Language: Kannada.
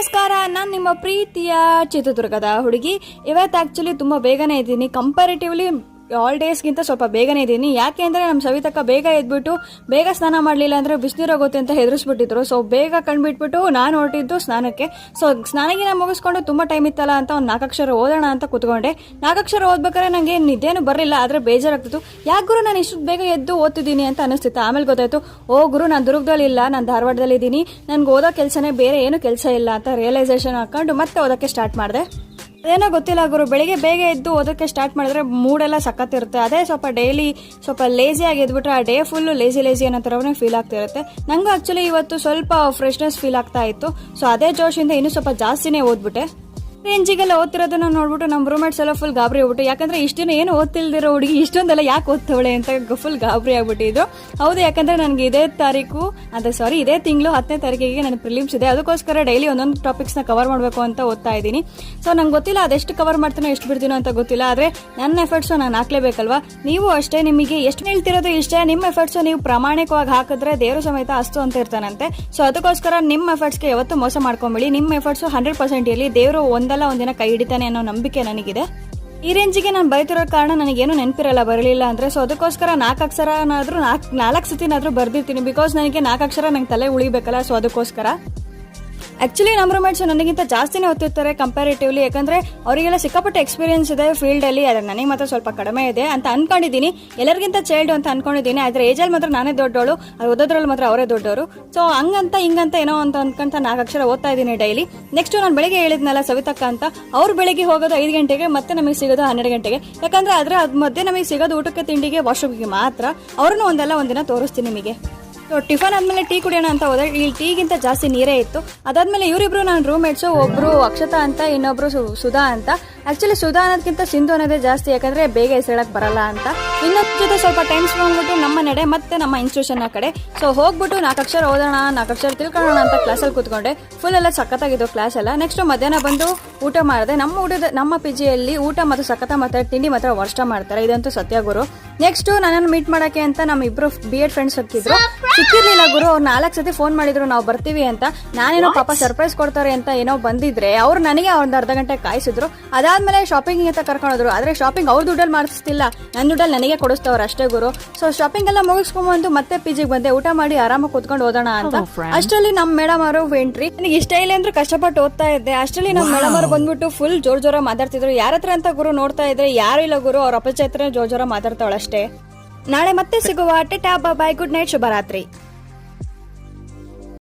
ನಮಸ್ಕಾರ, ನಾನು ನಿಮ್ಮ ಪ್ರೀತಿಯ ಚಿತ್ರದುರ್ಗದ ಹುಡುಗಿ. ಇವತ್ತು ಆ್ಯಕ್ಚುಲಿ ತುಂಬ ಬೇಗನೆ ಇದ್ದೀನಿ. ಕಂಪ್ಯಾರಿಟಿವ್ಲಿ ಆಲ್ ಡೇಸ್ಗಿಂತ ಸ್ವಲ್ಪ ಬೇಗನೆ ಇದ್ದೀನಿ. ಯಾಕೆ ಅಂದರೆ ನಮ್ಮ ಸವಿತಕ್ಕ ಬೇಗ ಎದ್ಬಿಟ್ಟು ಬೇಗ ಸ್ನಾನ ಮಾಡಲಿಲ್ಲ ಅಂದರೆ ಬಿಸಿನೀರಾಗುತ್ತೆ ಅಂತ ಹೆದರಿಸ್ಬಿಟ್ಟಿದ್ರು. ಸೊ ಬೇಗ ಕಂಡುಬಿಟ್ಬಿಟ್ಟು ನಾನು ಹೊರಟಿದ್ದು ಸ್ನಾನಕ್ಕೆ. ಸೊ ಸ್ನಾನಗಿನ ಮುಗಿಸ್ಕೊಂಡು ತುಂಬ ಟೈಮ್ ಇತ್ತಲ್ಲ ಅಂತ ಒಂದು 4 ಅಕ್ಷರ ಓದೋಣ ಅಂತ ಕೂತ್ಕೊಂಡೆ. 4 ಅಕ್ಷರ ಓದ್ಬೇಕಾದ್ರೆ ನನಗೆ ನಿದ್ದೆನೂ ಬರಲಿಲ್ಲ, ಆದರೆ ಬೇಜಾರಾಗ್ತಿತ್ತು. ಯಾಕೆ ಗುರು ನಾನು ಇಷ್ಟು ಬೇಗ ಎದ್ದು ಓದ್ತಿದ್ದೀನಿ ಅಂತ ಅನಿಸ್ತಿತ್ತು. ಆಮೇಲೆ ಗೊತ್ತಾಯ್ತು, ಓ ಗುರು ನಾನು ದುರ್ಗದಲ್ಲಿಲ್ಲ, ನಾನು ಧಾರವಾಡದಲ್ಲಿದ್ದೀನಿ, ನನಗೆ ಓದೋ ಕೆಲಸನೇ ಬೇರೆ ಏನು ಕೆಲಸ ಇಲ್ಲ ಅಂತ ರಿಯಲೈಸೇಷನ್ ಹಾಕೊಂಡು ಮತ್ತೆ ಓದೋಕ್ಕೆ ಸ್ಟಾರ್ಟ್ ಮಾಡಿದೆ. ಅದೇನೋ ಗೊತ್ತಿಲ್ಲ ಗುರು, ಬೆಳಿಗ್ಗೆ ಬೇಗ ಎದ್ದು ಓದೋಕ್ಕೆ ಸ್ಟಾರ್ಟ್ ಮಾಡಿದ್ರೆ ಮೂಡೆಲ್ಲ ಸಖತ್ತಿರುತ್ತೆ. ಅದೇ ಸ್ವಲ್ಪ ಡೈಲಿ ಸ್ವಲ್ಪ ಲೇಸಿಯಾಗಿ ಎದ್ಬಿಟ್ರೆ ಆ ಡೇ ಫುಲ್ಲು ಲೇಸಿ ಅನ್ನೋ ಥರವೇ ಫೀಲ್ ಆಗ್ತಿರುತ್ತೆ. ನನಗೂ ಆ್ಯಕ್ಚುಲಿ ಇವತ್ತು ಸ್ವಲ್ಪ ಫ್ರೆಶ್ನೆಸ್ ಫೀಲ್ ಆಗ್ತಾ ಇತ್ತು. ಸೊ ಅದೇ ಜೋಶಿಂದ ಇನ್ನೂ ಸ್ವಲ್ಪ ಜಾಸ್ತಿನೇ ಓದ್ಬಿಟ್ಟೆ. ರೇಂಜಿಗೆಲ್ಲ ಓದ್ತಿರೋದನ್ನ ನೋಡ್ಬಿಟ್ಟು ನಮ್ಮ ರೂಮ್ಮೇಟ್ಸ್ ಎಲ್ಲ ಫುಲ್ ಗಾಬರಿ ಆಗ್ಬಿಟ್ಟು, ಯಾಕಂದ್ರೆ ಇಷ್ಟು ದಿನ ಏನು ಓದ್ತಿಲ್ದಿರೋ ಹುಡುಗಿ ಇಷ್ಟೊಂದೆಲ್ಲ ಯಾಕೆ ಓದ್ತವಳೆ ಅಂತ ಫುಲ್ ಗಾಬರಿ ಆಗ್ಬಿಟ್ಟಿದ್ರು. ಹೌದು, ಯಾಕಂದ್ರೆ ನನಗೆ ಇದೇ ತಿಂಗಳು 10ನೇ ತಾರೀಕಿಗೆ ನನ್ನ ಪ್ರಿಲಿಮ್ಸ್ ಇದೆ. ಅದಕ್ಕೋಸ್ಕರ ಡೈಲಿ ಒಂದೊಂದು ಟಾಪಿಕ್ಸ್ನ ಕವರ್ ಮಾಡಬೇಕು ಅಂತ ಓದ್ತಾ ಇದ್ದೀನಿ. ಸೊ ನಂಗೆ ಗೊತ್ತಿಲ್ಲ ಅದೆಷ್ಟು ಕವರ್ ಮಾಡ್ತೀನೋ ಎಷ್ಟು ಬಿಡ್ತೀನೋ ಅಂತ ಗೊತ್ತಿಲ್ಲ, ಆದರೆ ನನ್ನ ಎಫರ್ಟ್ಸು ನಾನು ಹಾಕ್ಲೇಬೇಕಲ್ವಾ. ನೀವು ಅಷ್ಟೇ, ನಿಮಗೆ ಎಷ್ಟು ಹೇಳ್ತಿರೋದು ಇಷ್ಟೇ, ನಿಮ್ಮ ಎಫರ್ಟ್ಸು ನೀವು ಪ್ರಾಮಾಣಿಕವಾಗಿ ಹಾಕಿದ್ರೆ ದೇವರು ಸಮೇತ ಅಸ್ತು ಅಂತ ಇರ್ತಾನಂತೆ. ಸೊ ಅದಕ್ಕೋಸ್ಕರ ನಿಮ್ಮ ಎಫರ್ಟ್ಸ್ಗೆ ಯಾವತ್ತೂ ಮೋಸ ಮಾಡ್ಕೊಂಬೇಡಿ. ನಿಮ್ಮ ಎಫರ್ಟ್ಸು 100% ಇರಲಿ, ದೇವರು ಒಂದಿನ ಕೈ ಹಿಡಿತಾನೆ ಅನ್ನೋ ನಂಬಿಕೆ ನನಗಿದೆ. ಈ ರೇಂಜಿಗೆ ನಾನು ಬರೀತಿರೋ ಕಾರಣ ನನಗೇನು ನೆನಪಿರಲ್ಲ ಬರಲಿಲ್ಲ ಅಂದರೆ. ಸೊ ಅದಕ್ಕೋಸ್ಕರ 4 ಅಕ್ಷರನಾದರೂ 4 ಸತಿನಾದರೂ ಬರ್ದಿರ್ತೀನಿ. ಬಿಕಾಸ್ ನನಗೆ 4 ಅಕ್ಷರ ನಂಗೆ ತಲೆ ಉಳಿಬೇಕಲ್ಲ. ಸೊ ಅದಕ್ಕೋಸ್ಕರ ಆ್ಯಕ್ಚುಲಿ ನಮ್ಮ ರೂಮ್ಮೇಟ್ಸ್ ನನಗಿಂತ ಜಾಸ್ತಿನೇ ಓದ್ತಿರ್ತಾರೆ ಕಂಪ್ಯಾರಿಟಿವ್ಲಿ. ಯಾಕಂದರೆ ಅವರಿಗೆಲ್ಲ ಸಿಕ್ಕಾಪಟ್ಟೆ ಎಕ್ಸ್ಪೀರಿಯನ್ಸ್ ಇದೆ ಫೀಲ್ಡಲ್ಲಿ. ಆದರೆ ನನಗೆ ಮಾತ್ರ ಸ್ವಲ್ಪ ಕಡಿಮೆ ಇದೆ ಅಂತ ಅನ್ಕೊಂಡಿದ್ದೀನಿ. ಎಲ್ಲರಿಗಿಂತ ಚೈಲ್ಡ್ ಅಂತ ಅನ್ಕೊಂಡಿದ್ದೀನಿ. ಆದರೆ ಏಜಲ್ಲಿ ಮಾತ್ರ ನಾನೇ ದೊಡ್ಡವಳು, ಅದು ಓದೋದ್ರಲ್ಲಿ ಮಾತ್ರ ಅವರೇ ದೊಡ್ಡವರು. ಸೊ ಹಂಗಂತ ಹಿಂಗಂತ ಏನೋ ಅಂತ ಅನ್ಕೊಂತ 4 ಅಕ್ಷರ ಓದ್ತಾ ಇದ್ದೀನಿ ಡೈಲಿ. ನೆಕ್ಸ್ಟ್ ನಾನು ಬೆಳಿಗ್ಗೆ ಹೇಳಿದ್ನಲ್ಲ ಸವಿತಕ್ಕ ಅಂತ, ಅವ್ರು ಬೆಳಿಗ್ಗೆ ಹೋಗೋದು 5 ಗಂಟೆಗೆ, ಮತ್ತೆ ನಮಗೆ ಸಿಗೋದು 12 ಗಂಟೆಗೆ. ಯಾಕಂದರೆ ಅದರ ಮಧ್ಯೆ ನಮಗೆ ಸಿಗೋದು ಊಟಕ್ಕೆ ತಿಂಡಿಗೆ ವಾಶ್ರೂಮ್ಗೆ ಮಾತ್ರ. ಅವ್ರನ್ನೂ ಒಂದಿನ ತೋರಿಸ್ತೀನಿ ನಿಮಗೆ. ಸೊ ಟಿಫನ್ ಆದಮೇಲೆ ಟೀ ಕುಡಿಯೋಣ ಅಂತ ಹೋದ್ರೆ ಇಲ್ಲಿ ಟೀಗಿಂತ ಜಾಸ್ತಿ ನೀರೇ ಇತ್ತು. ಅದಾದ್ಮೇಲೆ ಇವರಿಬ್ರು ನನ್ನ ರೂಮ್ಮೇಟ್ಸು, ಒಬ್ರು ಅಕ್ಷತಾ ಅಂತ, ಇನ್ನೊಬ್ರು ಸುಧಾ ಅಂತ. ಆ್ಯಕ್ಚುಲಿ ಸುಧಾ ಅನ್ನೋದಕ್ಕಿಂತ ಸಿಂಧು ಅನ್ನೋದೇ ಜಾಸ್ತಿ, ಯಾಕಂದರೆ ಬೇಗ ಹೆಸರಕ್ಕೆ ಬರಲ್ಲ ಅಂತ. ಇನ್ನೊಂದು ಜೊತೆ ಸ್ವಲ್ಪ ಟೈಮ್ ಸ್ಪೆಂಡ್ಬಿಟ್ಟು ನಮ್ಮ ನಡೆ ಮತ್ತೆ ನಮ್ಮ ಇನ್ಸ್ಟಿಟ್ಯೂಷನ್ನ ಕಡೆ. ಸೊ ಹೋಗ್ಬಿಟ್ಟು 4 ಅಕ್ಷರ ಓದೋಣ, 4 ಅಕ್ಷರ ತಿಳ್ಕೊಳ್ಳೋಣ ಅಂತ ಕ್ಲಾಸಲ್ಲಿ ಕೂತ್ಕೊಂಡೆ. ಫುಲ್ ಎಲ್ಲ ಸಖತ್ತಾಗಿದ್ದು ಕ್ಲಾಸ್ ಎಲ್ಲ. ನೆಕ್ಸ್ಟ್ ಮಧ್ಯಾಹ್ನ ಬಂದು ಊಟ ಮಾಡಿದೆ. ನಮ್ಮ PGಯಲ್ಲಿ ಊಟ ಮತ್ತು ಸಖತ ಮತ್ತು ತಿಂಡಿ ಮಾತ್ರ ವರ್ಷ ಮಾಡ್ತಾರೆ, ಇದಂತೂ ಸತ್ಯ ಗುರು. ನೆಕ್ಸ್ಟ್ ನನ್ನನ್ನು ಮೀಟ್ ಮಾಡೋಕ್ಕೆ ಅಂತ ನಮ್ಮ ಇಬ್ಬರು B.Ed ಫ್ರೆಂಡ್ಸ್ ಸಿಕ್ಕಿರ್ಲಿಲ್ಲ ಗುರು. ಅವ್ರು 4 ಸತಿ ಫೋನ್ ಮಾಡಿದ್ರು ನಾವು ಬರ್ತೀವಿ ಅಂತ. ನಾನೇನೋ ಪಾಪ ಸರ್ಪ್ರೈಸ್ ಕೊಡ್ತಾರೆ ಅಂತ ಏನೋ ಬಂದಿದ್ರೆ ಅವ್ರು ನನಗೆ ಒಂದು ಅರ್ಧ ಗಂಟೆ ಕಾಯಿಸಿದ್ರು. ಅದಾದ್ಮೇಲೆ ಶಾಪಿಂಗ್ ಅಂತ ಕರ್ಕೊಂಡ್ರು. ಆದರೆ ಶಾಪಿಂಗ್ ಅವ್ರ ದುಡ್ಡಲ್ಲಿ ಮಾಡಿಸ್ತಿಲ್ಲ, ನನ್ನ ದುಡ್ಡಲ್ಲಿ ನನಗೆ ಕೊಡಿಸ್ತವ್ರು ಅಷ್ಟೇ ಗುರು. ಸೊ ಶಾಪಿಂಗ್ ಎಲ್ಲ ಮುಗಿಸ್ಕೊಂಡ್ಬಂದು ಮತ್ತೆ PGಗೆ ಬಂದೆ. ಊಟ ಮಾಡಿ ಆರಾಮಾಗಿ ಕೂತ್ಕೊಂಡು ಓದೋಣ ಅಂತ. ಅಷ್ಟರಲ್ಲಿ ನಮ್ಮ ಮೇಡಮ್ ಅವರು ಎಂಟ್ರಿ. ನನಗೆ ಇಷ್ಟ ಇಲ್ಲ ಅಂದ್ರೆ ಕಷ್ಟಪಟ್ಟು ಓದ್ತಾ ಇದ್ದೆ. ಅಷ್ಟರಲ್ಲಿ ನಮ್ಮ ಮೇಡಮ್ ಅವರು ಬಂದ್ಬಿಟ್ಟು ಫುಲ್ ಜೋರ ಮಾತಾಡ್ತಿದ್ರು. ಯಾರತ್ರ ಅಂತ ಗುರು ನೋಡ್ತಾ ಇದ್ರೆ ಯಾರು ಇಲ್ಲ ಗುರು, ಅವ್ರ ಅಪಚ ಹತ್ರ ಜೋರ ಮಾತಾಡ್ತಾವಳಷ್ಟೇ. ನಾಳೆ ಮತ್ತೆ ಸಿಗುವ. ಟಾಟಾ, ಬಾಯ್, ಗುಡ್ ನೈಟ್, ಶುಭರಾತ್ರಿ.